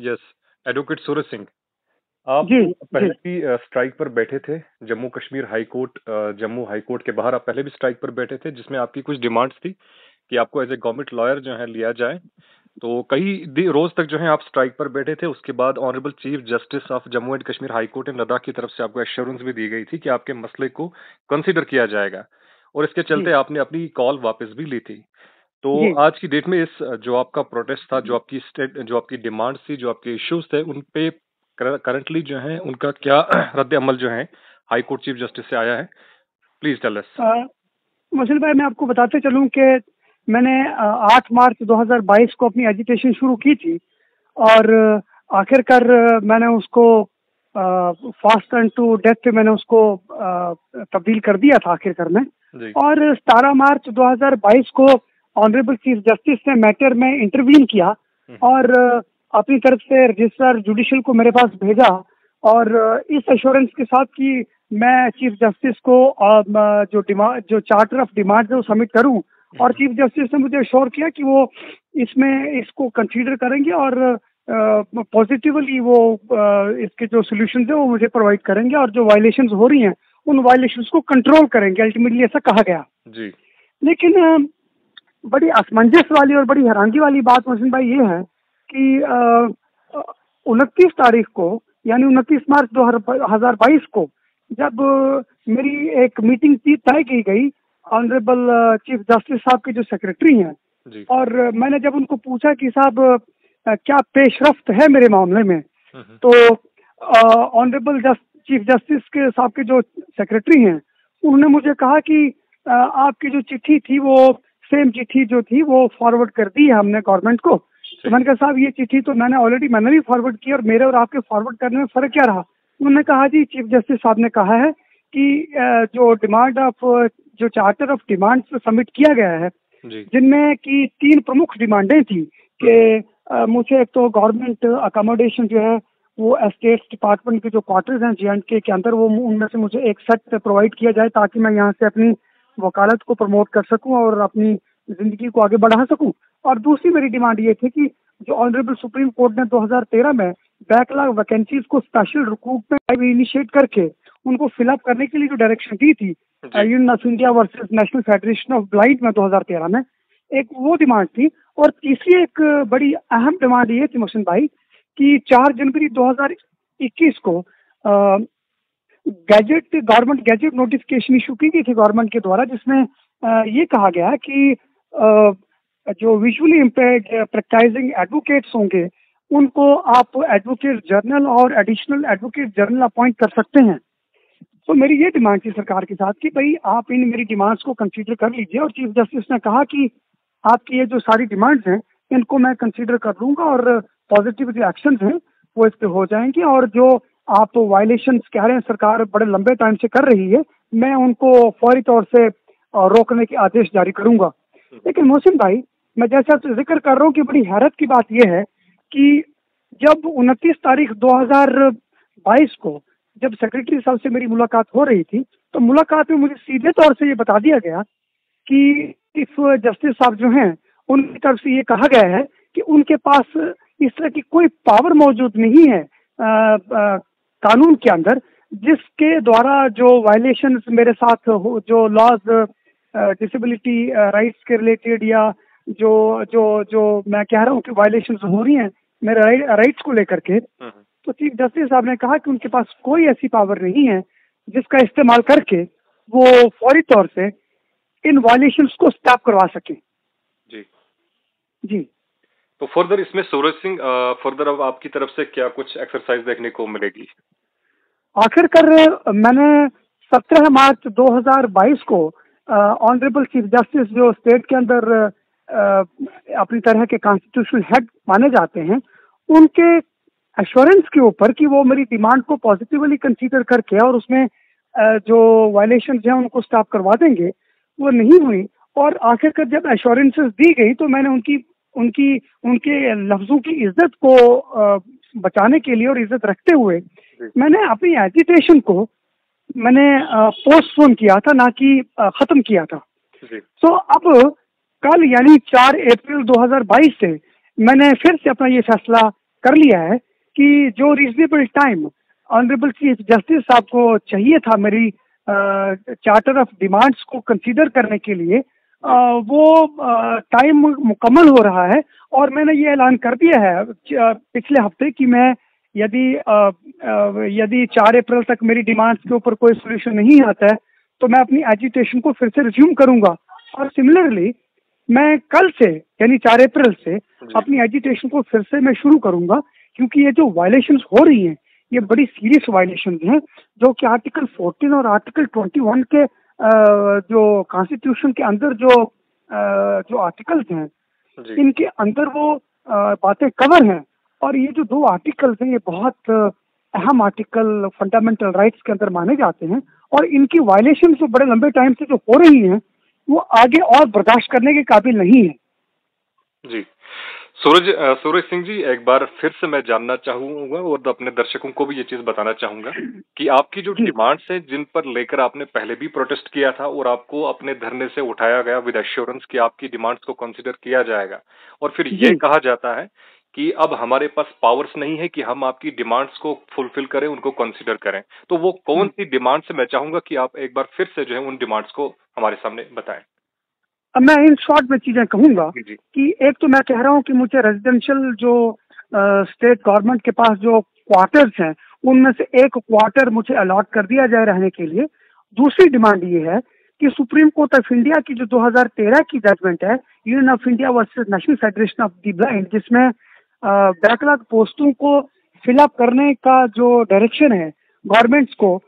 Yes, advocate Suraj Singh. आप जी पहले जी भी स्ट्राइक पर बैठे थे। Jammu Kashmir high court, Jammu high court के बाहर आप पहले भी स्ट्राइक पर बैठे थे, जिसमें आपकी कुछ डिमांड्स थी कि आपको एज ए गवर्नमेंट लॉयर जो है लिया जाए। तो कई रोज तक जो है आप स्ट्राइक पर बैठे थे। उसके बाद honourable chief justice of Jammu and Kashmir high court and Ladakh की तरफ से आपको एश्योरेंस भी दी गई थी कि आपके मसले को कंसीडर किया जाएगा, और इसके चलते जी आपने अपनी कॉल वापस भी ली थी। तो जी आज की डेट में इस जो आपका प्रोटेस्ट था, जो आपकी डिमांड्स थी, जो आपके इश्यूज थे, उन पे करंटली जो है उनका क्या रद्द अमल जो है हाई कोर्ट चीफ जस्टिस से आया है? प्लीज टेल अस। मोहसिन भाई, मैं आपको बताते चलूं कि मैंने 8 मार्च 2022 को अपनी एजिटेशन शुरू की थी और आखिरकार मैंने उसको फास्ट एंड टू डेथ मैंने उसको तब्दील कर दिया था आखिरकार में। जी। और 17 मार्च 2022 को ऑनरेबल चीफ जस्टिस ने मैटर में इंटरवीन किया और अपनी तरफ से रजिस्ट्रार जुडिशियल को मेरे पास भेजा और इस एश्योरेंस के साथ कि मैं चीफ जस्टिस को जो चार्टर ऑफ डिमांड है वो सबमिट करूं, और चीफ जस्टिस ने मुझे अश्योर किया कि वो इसको कंसीडर करेंगे और पॉजिटिवली वो इसके जो सोल्यूशन है वो मुझे प्रोवाइड करेंगे और जो वायलेशंस हो रही हैं उन वायलेशंस को कंट्रोल करेंगे, अल्टीमेटली ऐसा कहा गया। जी। लेकिन बड़ी असमंजस वाली और बड़ी हैरानगी वाली बात मोहसिन भाई ये है कि 29 तारीख को यानी 29 मार्च 2022 को जब मेरी एक मीटिंग तय की गई ऑनरेबल चीफ जस्टिस साहब के जो सेक्रेटरी हैं, जी। और मैंने जब उनको पूछा कि साहब क्या पेशरफ्त है मेरे मामले में, तो ऑनरेबल चीफ जस्टिस के साहब के जो सेक्रेटरी हैं उन्होंने मुझे कहा कि आपकी जो चिट्ठी थी वो सेम चिट्ठी जो थी वो फॉरवर्ड कर दी है हमने गवर्नमेंट को। तो मैंने कहा साहब ये चिट्ठी तो मैंने भी फॉरवर्ड की और मेरे और आपके फॉरवर्ड करने में फर्क क्या रहा? उन्होंने कहा जी चीफ जस्टिस साहब ने कहा है कि जो डिमांड ऑफ जो चार्टर ऑफ डिमांड सबमिट किया गया है जिनमें की 3 प्रमुख डिमांडें थी कि मुझे एक तो गवर्नमेंट अकोमोडेशन जो है वो एस्टेट्स डिपार्टमेंट के जो क्वार्टर्स हैं J&K के अंदर वो उनमें से मुझे एक सेट प्रोवाइड किया जाए ताकि मैं यहाँ से अपनी वकालत को प्रमोट कर सकूं और अपनी जिंदगी को आगे बढ़ा सकूं। और दूसरी मेरी डिमांड ये थी कि जो ऑनरेबल सुप्रीम कोर्ट ने 2013 में बैकलॉग वैकेंसीज को स्पेशल रिक्रूटमेंट इनिशिएट करके उनको फिलअप करने के लिए जो डायरेक्शन दी थी union of India versus national federation of blind में 2013 में, एक वो डिमांड थी। और तीसरी एक बड़ी अहम डिमांड ये थी मोहसिन भाई कि 4 जनवरी 2021 को गवर्नमेंट गैजेट नोटिफिकेशन इशू की गई थी गवर्नमेंट के द्वारा, जिसमें ये कहा गया कि जो विजुअली इम्पेयर्ड प्रैक्टिसिंग एडवोकेट्स होंगे उनको आप एडवोकेट जनरल और एडिशनल एडवोकेट जनरल अपॉइंट कर सकते हैं। तो मेरी ये डिमांड थी सरकार के साथ कि भाई आप इन मेरी डिमांड्स को कंसीडर कर लीजिए, और चीफ जस्टिस ने कहा कि आपकी ये जो सारी डिमांड्स हैं इनको मैं कंसीडर कर लूंगा और पॉजिटिव जो एक्शन हैं वो इस पे हो जाएंगे, और जो आप वायलेशंस कह रहे हैं सरकार बड़े लंबे टाइम से कर रही है मैं उनको फौरी तौर से रोकने के आदेश जारी करूंगा। लेकिन मोहसिन भाई, मैं जैसा जिक्र कर रहा हूँ कि बड़ी हैरत की बात यह है कि जब 29 तारीख 2022 को जब सेक्रेटरी साहब से मेरी मुलाकात हो रही थी तो मुलाकात में मुझे सीधे तौर से ये बता दिया गया कि चीफ जस्टिस साहब जो हैं उनकी तरफ से ये कहा गया है कि उनके पास इस तरह की कोई पावर मौजूद नहीं है कानून के अंदर जिसके द्वारा जो वायलेशंस मेरे साथ जो लॉज डिसेबिलिटी राइट्स के रिलेटेड या जो जो जो मैं कह रहा हूँ कि वायलेशंस हो रही हैं मेरे राइट्स को लेकर के, तो चीफ जस्टिस साहब ने कहा कि उनके पास कोई ऐसी पावर नहीं है जिसका इस्तेमाल करके वो फौरी तौर से इन वायलेशंस को स्टॉप करवा सके। जी जी। तो फर्दर इसमें सूरज सिंह, फर्दर अब आपकी तरफ से क्या कुछ एक्सरसाइज देखने को मिलेगी? आखिरकार मैंने 17 मार्च 2022 को ऑनरेबल चीफ जस्टिस जो स्टेट के अंदर अपनी तरह के कॉन्स्टिट्यूशनल हेड माने जाते हैं उनके एश्योरेंस के ऊपर कि वो मेरी डिमांड को पॉजिटिवली कंसीडर करके और उसमें जो वायलेशन हैं उनको स्टॉप करवा देंगे, वो नहीं हुई। और आखिरकार जब एश्योरेंसेस दी गई तो मैंने उनके लफ्जों की इज्जत को बचाने के लिए और इज्जत रखते हुए मैंने अपनी एजिटेशन को मैंने पोस्टपोन किया था, ना कि खत्म किया था। तो अब कल यानी 4 अप्रैल 2022 से मैंने फिर से अपना ये फैसला कर लिया है कि जो reasonable time honourable chief justice साहब को चाहिए था मेरी चार्टर ऑफ डिमांड्स को कंसीडर करने के लिए, वो टाइम मुकम्मल हो रहा है। और मैंने ये ऐलान कर दिया है पिछले हफ्ते कि मैं यदि 4 अप्रैल तक मेरी डिमांड्स के ऊपर कोई सोल्यूशन नहीं आता है तो मैं अपनी एजिटेशन को फिर से रिज्यूम करूंगा। और सिमिलरली मैं कल से यानी 4 अप्रैल से अपनी एजिटेशन को फिर से मैं शुरू करूंगा, क्योंकि ये जो वायलेशंस हो रही हैं ये बड़ी सीरियस वायलेशंस हैं, जो कि आर्टिकल 14 और आर्टिकल 21 के जो कॉन्स्टिट्यूशन के अंदर जो आर्टिकल्स हैं इनके अंदर वो बातें कवर हैं। और ये जो 2 आर्टिकल्स हैं ये बहुत अहम आर्टिकल फंडामेंटल राइट्स के अंदर माने जाते हैं, और इनकी वायलेशन जो बड़े लंबे टाइम से जो हो रही हैं वो आगे और बर्दाश्त करने के काबिल नहीं है। जी सूरज सिंह जी, एक बार फिर से मैं जानना चाहूंगा और अपने दर्शकों को भी ये चीज बताना चाहूंगा कि आपकी जो डिमांड्स हैं जिन पर लेकर आपने पहले भी प्रोटेस्ट किया था और आपको अपने धरने से उठाया गया विद एश्योरेंस कि आपकी डिमांड्स को कंसीडर किया जाएगा, और फिर ये कहा जाता है कि अब हमारे पास पावर्स नहीं है कि हम आपकी डिमांड्स को फुलफिल करें, उनको कंसीडर करें, तो वो कौन सी डिमांड्स है? मैं चाहूंगा कि आप एक बार फिर से जो है उन डिमांड्स को हमारे सामने बताएं। अब मैं इन शॉर्ट में चीजें कहूंगा कि एक तो मैं कह रहा हूं कि मुझे रेजिडेंशियल जो स्टेट गवर्नमेंट के पास जो क्वार्टर्स हैं उनमें से एक क्वार्टर मुझे अलॉट कर दिया जाए रहने के लिए। दूसरी डिमांड ये है कि सुप्रीम कोर्ट ऑफ इंडिया की जो 2013 की जजमेंट है union of India versus national federation of the blind, जिसमें बैकलॉग पोस्टों को फिलअप करने का जो डायरेक्शन है गवर्नमेंट्स को,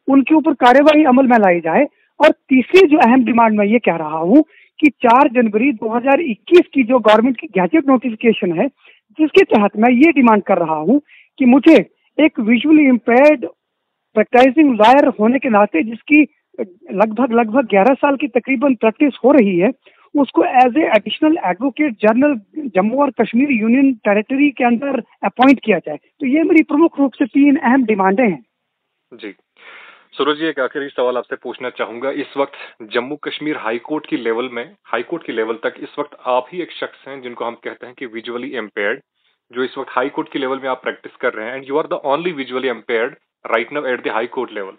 उनके ऊपर कार्यवाही अमल में लाई जाए। और तीसरी जो अहम डिमांड मैं ये कह रहा हूँ कि 4 जनवरी 2021 की जो गवर्नमेंट की गैजेट नोटिफिकेशन है जिसके तहत मैं ये डिमांड कर रहा हूँ कि मुझे एक विजुअली इम्पेयर्ड प्रैक्टिसिंग लॉयर होने के नाते जिसकी लगभग 11 साल की तकरीबन प्रैक्टिस हो रही है, उसको as a additional advocate general Jammu और कश्मीर यूनियन टेरिटरी के अंदर अपॉइंट किया जाए। तो ये मेरी प्रमुख रूप से 3 अहम डिमांडें हैं। जी सूरज जी, एक आखिरी सवाल आपसे पूछना चाहूंगा। इस वक्त जम्मू कश्मीर हाई कोर्ट की लेवल तक इस वक्त आप ही एक शख्स हैं जिनको हम कहते हैं कि विजुअली इम्पेयर्ड, जो इस वक्त हाई कोर्ट की लेवल में आप प्रैक्टिस कर रहे हैं, and you are the only visually impaired right now at the high court level.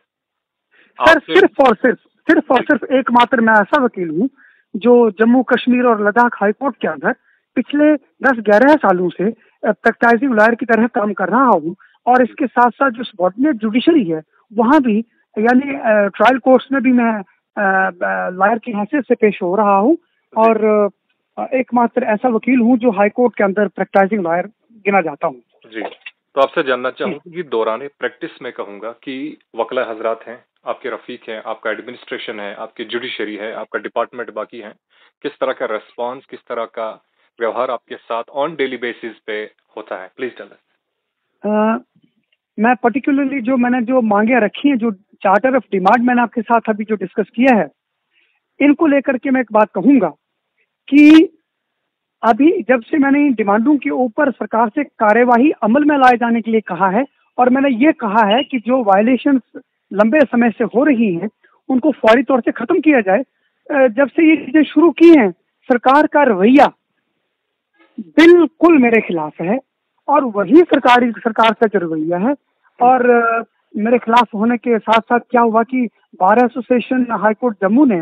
Sir सिर्फ और सिर्फ एकमात्र मैं ऐसा वकील हूँ जो जम्मू कश्मीर और लद्दाख हाई कोर्ट के अंदर पिछले 10-11 सालों से प्रैक्टिसिंग लॉयर की तरह काम कर रहा हूँ। और इसके साथ साथ जो सबॉर्डिनेट जुडिशरी है वहाँ भी, यानी ट्रायल कोर्ट्स में भी मैं लॉयर की हैसियत से पेश हो रहा हूँ, और एकमात्र ऐसा वकील हूँ जो हाई कोर्ट के अंदर प्रैक्टिसिंग लॉयर गिना जाता हूँ। जी, तो आपसे जानना चाहूंगा कि दौरान प्रैक्टिस में कहूंगा कि वकला हजरात हैं, आपके रफीक हैं, आपका एडमिनिस्ट्रेशन है, आपकी जुडिशरी है, आपका डिपार्टमेंट बाकी है, किस तरह का रेस्पॉन्स, किस तरह का व्यवहार आपके साथ ऑन डेली बेसिस पे होता है? Please tell us. मैं पर्टिकुलरली मैंने जो मांगे रखी हैं, जो चार्टर ऑफ डिमांड मैंने आपके साथ अभी जो डिस्कस किया है, इनको लेकर के मैं एक बात कहूंगा कि अभी जब से मैंने इन डिमांडों के ऊपर सरकार से कार्यवाही अमल में लाए जाने के लिए कहा है, और मैंने ये कहा है कि जो वायलेशन लंबे समय से हो रही हैं उनको फौरी तौर से खत्म किया जाए, जब से ये चीजें शुरू की हैं सरकार का रवैया बिल्कुल मेरे खिलाफ है। और वही सरकार का जो रवैया है, और मेरे खिलाफ होने के साथ साथ क्या हुआ कि बार एसोसिएशन हाईकोर्ट जम्मू ने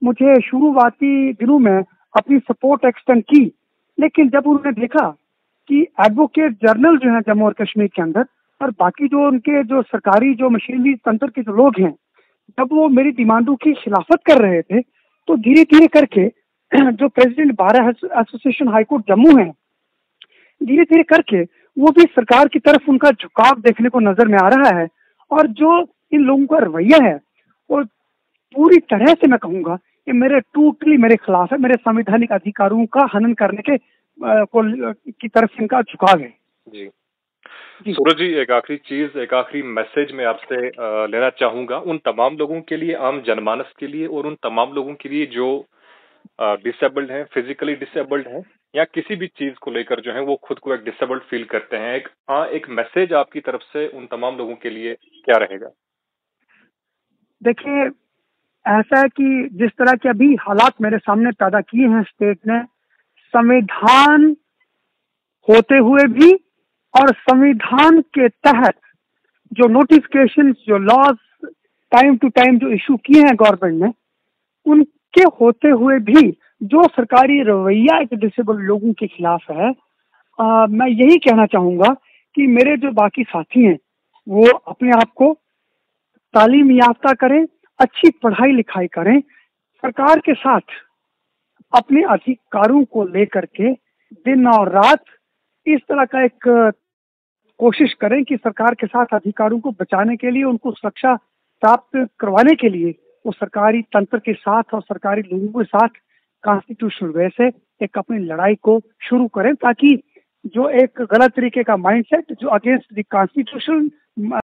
मुझे शुरुआती दिनों में अपनी सपोर्ट एक्सटेंड की, लेकिन जब उन्होंने देखा कि एडवोकेट जनरल जो है जम्मू और कश्मीर के अंदर और बाकी जो उनके जो सरकारी जो मशीनरी तंत्र के जो लोग हैं, जब वो मेरी डिमांडों की खिलाफत कर रहे थे, तो धीरे धीरे करके जो president bar association high court Jammu है, धीरे धीरे करके वो भी सरकार की तरफ उनका झुकाव देखने को नजर में आ रहा है। और जो इन लोगों का रवैया है वो पूरी तरह से मैं कहूंगा कि टोटली मेरे खिलाफ है, मेरे संवैधानिक अधिकारों का हनन करने के की तरफ इनका झुकाव है। जी सूरज जी, एक आखिरी मैसेज मैं आपसे लेना चाहूंगा उन तमाम लोगों के लिए, आम जनमानस के लिए, और उन तमाम लोगों के लिए जो डिसेबल्ड हैं, फिजिकली डिसेबल्ड हैं, या किसी भी चीज को लेकर जो है वो खुद को एक डिसेबल्ड फील करते हैं। एक मैसेज आपकी तरफ से उन तमाम लोगों के लिए क्या रहेगा? देखिए, ऐसा है कि जिस तरह के अभी हालात मेरे सामने पैदा किए हैं स्टेट ने, संविधान होते हुए भी और संविधान के तहत जो नोटिफिकेशन, जो लॉज टाइम टू टाइम जो इशू किए हैं गवर्नमेंट ने, उनके होते हुए भी जो सरकारी रवैया एक डिसेबल लोगों के खिलाफ है, मैं यही कहना चाहूंगा कि मेरे जो बाकी साथी हैं वो अपने आप को तालीम याफ्ता करें, अच्छी पढ़ाई लिखाई करें, सरकार के साथ अपने अधिकारों को लेकर के दिन और रात इस तरह का एक कोशिश करें कि सरकार के साथ अधिकारों को बचाने के लिए, उनको सुरक्षा प्राप्त करवाने के लिए वो सरकारी तंत्र के साथ और सरकारी लोगों के साथ कॉन्स्टिट्यूशनल वे से एक अपनी लड़ाई को शुरू करें, ताकि जो एक गलत तरीके का माइंडसेट जो अगेंस्ट द कॉन्स्टिट्यूशन